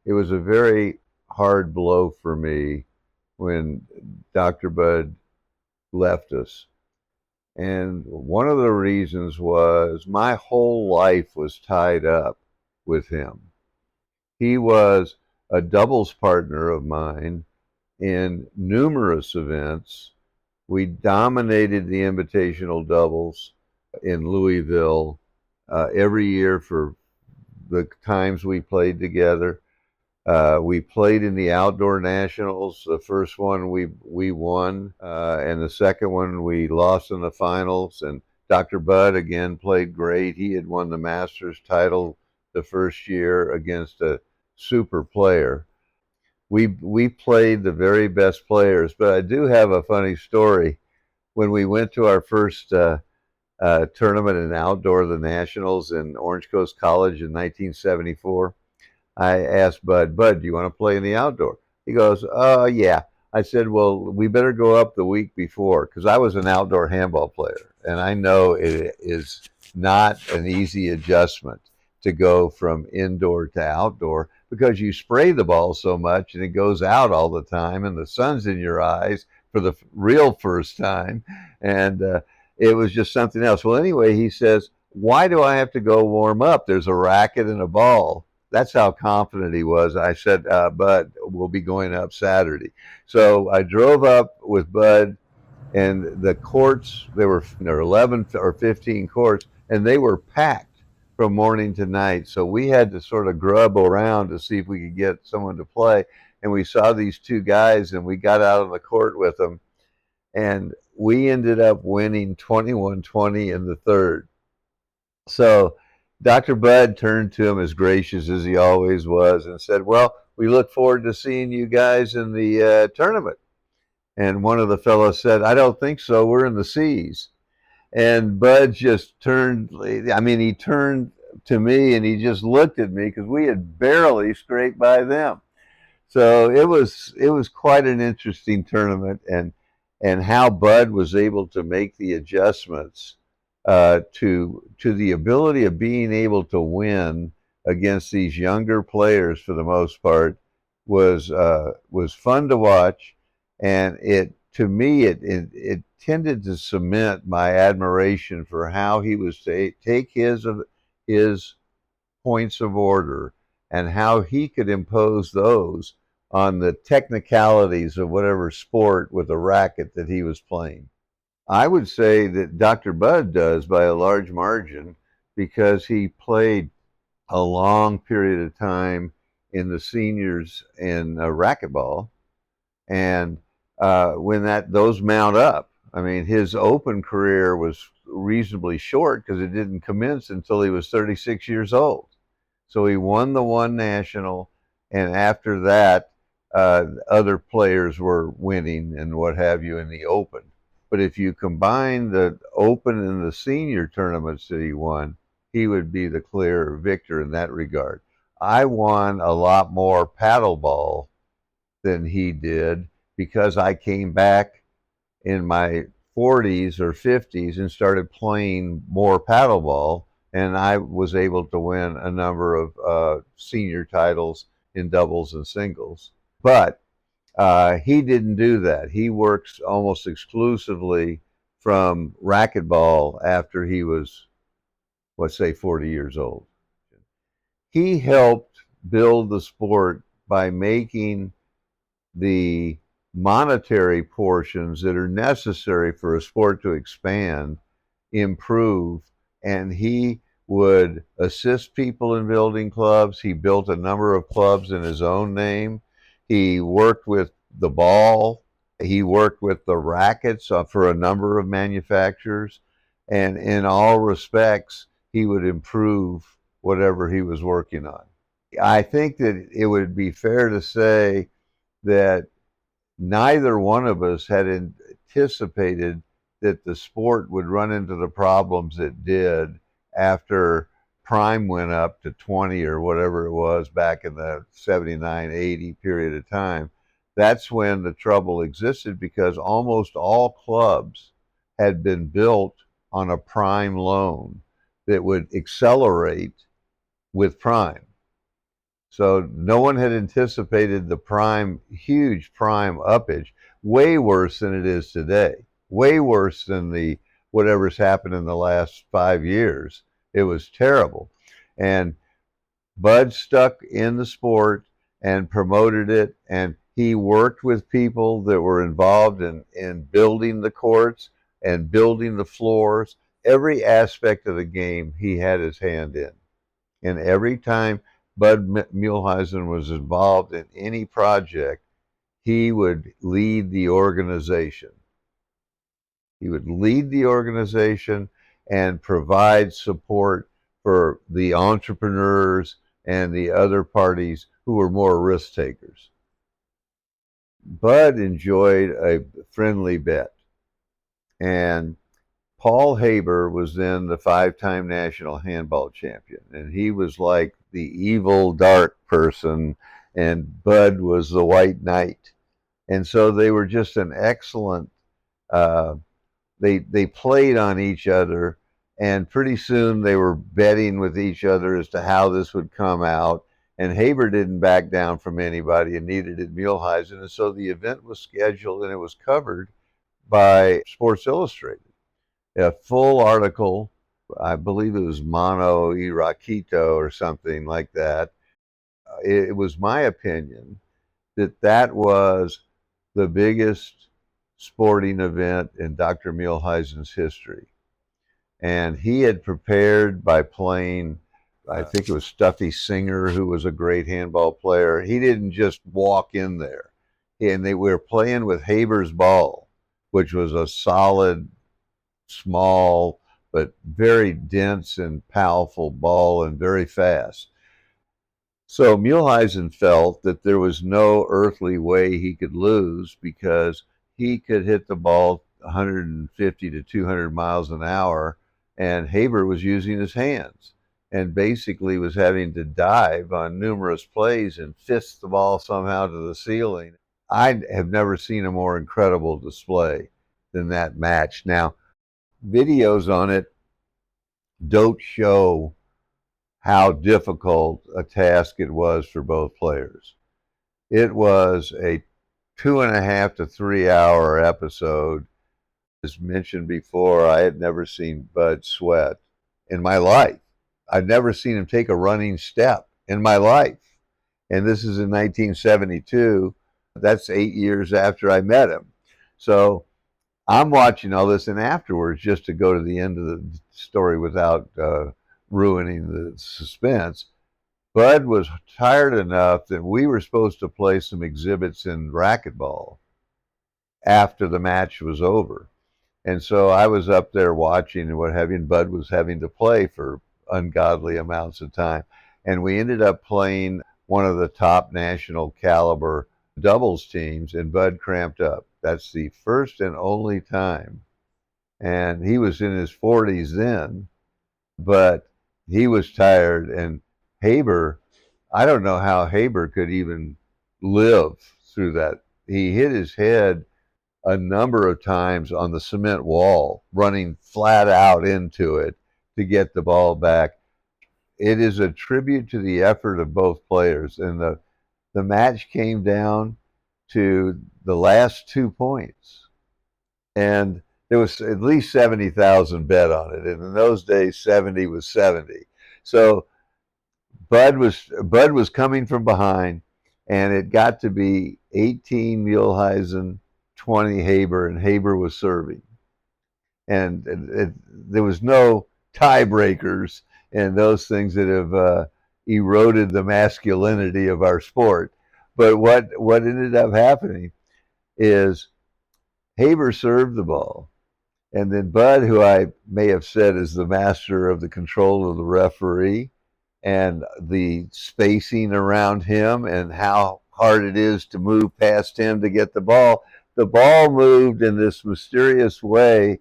it was a very hard blow for me when Dr. Bud left us. And one of the reasons was my whole life was tied up with him. He was a doubles partner of mine in numerous events. We dominated the invitational doubles in Louisville every year for the times we played together. We played in the outdoor nationals. The first one we won, and the second one we lost in the finals. And Dr. Bud again played great. He had won the Masters title the first year against a super player. We played the very best players, but I do have a funny story. When we went to our first tournament in outdoor, the nationals in Orange Coast College in 1974. I asked Bud, do you want to play in the outdoor? He goes, yeah. I said, well, we better go up the week before because I was an outdoor handball player. And I know it is not an easy adjustment to go from indoor to outdoor because you spray the ball so much and it goes out all the time and the sun's in your eyes for the real first time. And it was just something else. Well, anyway, he says, why do I have to go warm up? There's a racket and a ball. That's how confident he was. I said, Bud, we'll be going up Saturday. So I drove up with Bud, and the courts, there were 11 or 15 courts, and they were packed from morning to night. So we had to sort of grub around to see if we could get someone to play. And we saw these two guys, and we got out on the court with them, and we ended up winning 21-20 in the third. So Dr. Bud turned to him as gracious as he always was and said, well, we look forward to seeing you guys in the tournament. And one of the fellows said, I don't think so. We're in the seas. And Bud just turned, I mean, he turned to me and he just looked at me because we had barely scraped by them. So it was quite an interesting tournament, and how Bud was able to make the adjustments to the ability of being able to win against these younger players for the most part was fun to watch, and it to me it tended to cement my admiration for how he was to take his points of order and how he could impose those on the technicalities of whatever sport with a racket that he was playing. I would say that Dr. Bud does by a large margin because he played a long period of time in the seniors in racquetball, and when those mount up, I mean, his open career was reasonably short because it didn't commence until he was 36 years old. So he won the one national, and after that, other players were winning and what have you in the open. But if you combine the open and the senior tournaments that he won, he would be the clear victor in that regard. I won a lot more paddleball than he did because I came back in my 40s or 50s and started playing more paddleball, and I was able to win a number of senior titles in doubles and singles. But he didn't do that. He works almost exclusively from racquetball after he was, let's say, 40 years old. He helped build the sport by making the monetary portions that are necessary for a sport to expand improve, and he would assist people in building clubs. He built a number of clubs in his own name. He worked with the ball. He worked with the rackets for a number of manufacturers, and in all respects he would improve whatever he was working on. I think that it would be fair to say that neither one of us had anticipated that the sport would run into the problems it did after prime went up to 20 or whatever it was back in the 79, 80 period of time. That's when the trouble existed because almost all clubs had been built on a prime loan that would accelerate with prime. So no one had anticipated the huge prime uppage, way worse than it is today, way worse than the whatever's happened in the last 5 years. It was terrible. And Bud stuck in the sport and promoted it, and he worked with people that were involved in building the courts and building the floors. Every aspect of the game he had his hand in. And every time Bud Muehlheisen was involved in any project, he would lead the organization. He would lead the organization and provide support for the entrepreneurs and the other parties who were more risk takers. Bud enjoyed a friendly bet, and Paul Haber was then the 5-time national handball champion, and he was like the evil dark person, and Bud was the white knight. And so they were just an excellent, they played on each other, and pretty soon they were betting with each other as to how this would come out. And Haber didn't back down from anybody, and neither did Muehlheisen. And so the event was scheduled, and it was covered by Sports Illustrated. A full article, I believe it was Mano y Racqueta or something like that. It was my opinion that that was the biggest sporting event in Dr. Muehlheisen's history. And he had prepared by playing, I think it was Stuffy Singer, who was a great handball player. He didn't just walk in there. And they were playing with Haber's ball, which was a solid, small, but very dense and powerful ball and very fast. So Muehlheisen felt that there was no earthly way he could lose because he could hit the ball 150 to 200 miles an hour, and Haber was using his hands and basically was having to dive on numerous plays and fist the ball somehow to the ceiling. I have never seen a more incredible display than that match. Now, videos on it don't show how difficult a task it was for both players. It was a 2.5 to 3 hour episode. As mentioned before, I had never seen Bud sweat in my life. I'd never seen him take a running step in my life. And this is in 1972. That's 8 years after I met him. So I'm watching all this, and afterwards, just to go to the end of the story without ruining the suspense, Bud was tired enough that we were supposed to play some exhibits in racquetball after the match was over. And so I was up there watching and what have you, and Bud was having to play for ungodly amounts of time. And we ended up playing one of the top national caliber doubles teams, and Bud cramped up. That's the first and only time. And he was in his 40s then, but he was tired. And Haber, I don't know how Haber could even live through that. He hit his head a number of times on the cement wall, running flat out into it to get the ball back. It is a tribute to the effort of both players. And the match came down to the last 2 points. And there was at least 70,000 bet on it. And in those days, 70 was 70. So Bud was coming from behind, and it got to be 18 Muehlheisen, 20 Haber, and Haber was serving. And there was no tiebreakers and those things that have eroded the masculinity of our sport. But what ended up happening is Haber served the ball, and then Bud, who I may have said is the master of the control of the referee and the spacing around him and how hard it is to move past him to get the ball moved in this mysterious way,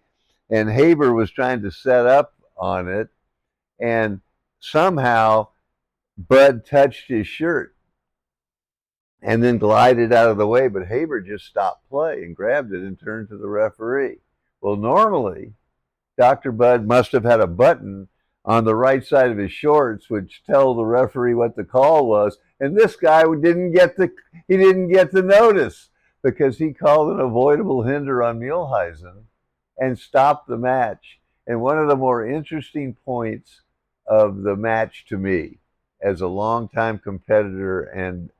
and Haber was trying to set up on it, and somehow Bud touched his shirt and then glided out of the way, but Haber just stopped play and grabbed it and turned to the referee. Well, normally, Dr. Bud must have had a button on the right side of his shorts, which tell the referee what the call was. And this guy didn't get the notice because he called an avoidable hinder on Muehlheisen and stopped the match. And one of the more interesting points of the match to me, as a longtime competitor and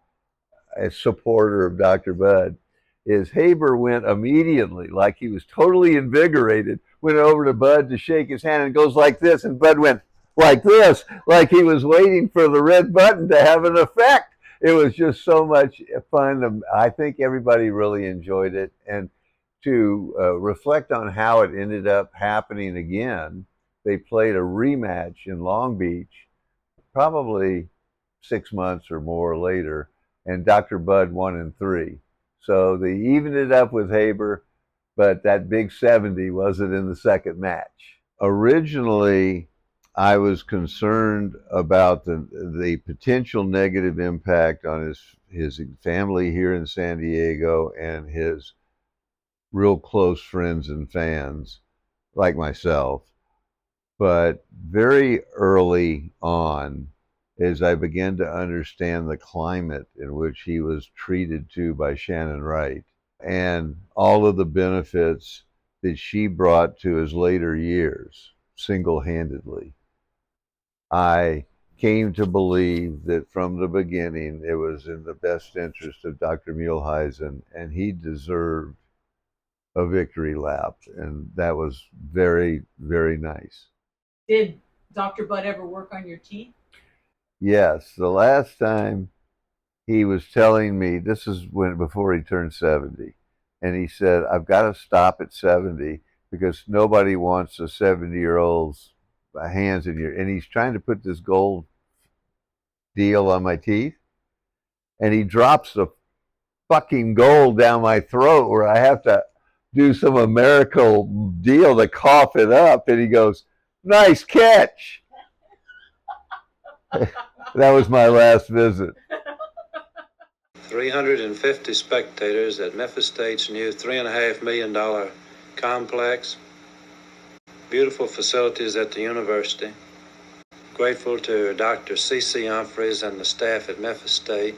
a supporter of Dr. Bud, is Haber went immediately, like he was totally invigorated, went over to Bud to shake his hand and goes like this, and Bud went like this, like he was waiting for the red button to have an effect. It was just so much fun. I think everybody really enjoyed it. And to reflect on how it ended up happening again, they played a rematch in Long Beach, probably 6 months or more later, and Dr. Bud won in 3. So they evened it up with Haber, but that big 70 wasn't in the second match. Originally, I was concerned about the potential negative impact on his family here in San Diego and his real close friends and fans like myself. But very early on, as I began to understand the climate in which he was treated to by Shannon Wright and all of the benefits that she brought to his later years single-handedly, I came to believe that from the beginning it was in the best interest of Dr. Muehlheisen, and he deserved a victory lap, and that was very, very nice. Did Dr. Bud ever work on your teeth? Yes, the last time he was telling me, this is before he turned 70, and he said, I've got to stop at 70 because nobody wants a 70-year-old's hands in your, and he's trying to put this gold deal on my teeth, and he drops the fucking gold down my throat where I have to do some Americal deal to cough it up, and he goes, nice catch. That was my last visit. 350 spectators at Memphis State's new $3.5 million complex. Beautiful facilities at the university. Grateful to Dr. C.C. Humphreys and the staff at Memphis State.